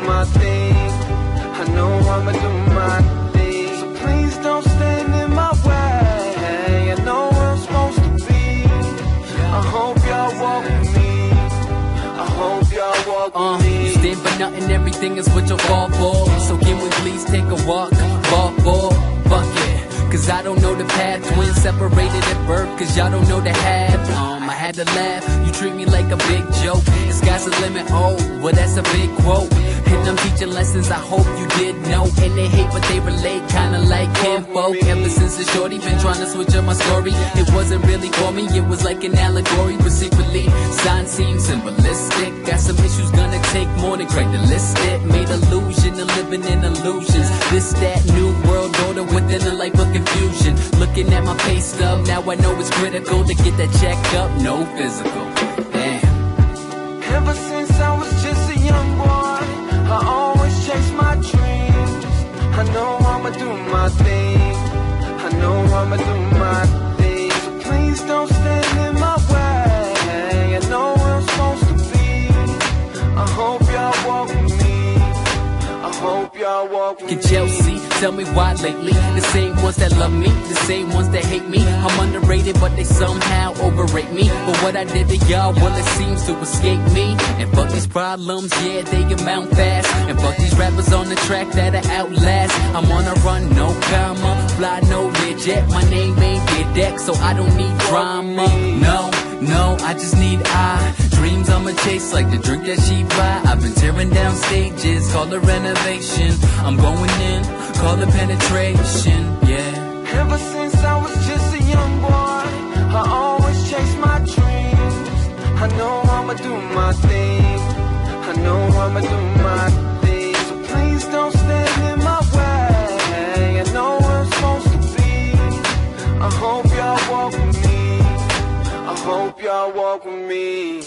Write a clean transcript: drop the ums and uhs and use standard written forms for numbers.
my thing. I know I'ma do my thing. So please don't stand in my way. I know where I'm supposed to be. I hope y'all walk with me. I hope y'all walk with me. You stand for nothing, everything is what you fall for. So can we please take a walk, fuck it. Cause I don't know the path, twins separated at birth, cause y'all don't know the half. I had to laugh, you treat me like a big joke. The sky's the limit, oh, well that's a big quote. And I'm teaching lessons I hope you did know. And they hate but they relate, kinda like kinfolk. Ever since the shorty been trying to switch up my story. It wasn't really for me, it was like an allegory. But secretly, signs seem symbolistic. Got some issues gonna take more than Craig to list it. Made illusion of living in illusions. This, that, new world order within a life of confusion. Looking at my pay stub, now I know it's critical to get that checked up, no physical. Damn. Ever since I was just a young boy, I always chase my dreams. I know I'ma do my thing. I know I'ma do my thing. So please don't stand in my way. I know where I'm supposed to be. I hope y'all walk with me. I hope y'all walk with me. Can Chelsea tell me why lately? The same ones that love me, the same ones that hate me. I'm underrated, but they somehow overrate me. But what I did to y'all, well, it seems to escape me. And fuck these problems, yeah, they amount fast. And fuck these rappers on the track that I outlast. I'm on a run, no comma, fly no legit. My name ain't Get Deck, so I don't need drama. No, I just need dreams I'ma chase like the drink that she buy. I've been tearing down stages, call it renovation. I'm going in, call it penetration, yeah. Ever since I was just a young boy, I always chase my dreams. I know I'ma do my thing. I know I'ma do my thing. So please don't stand in my way. I know where I'm supposed to be. I hope y'all walk with me. I hope y'all walk with me.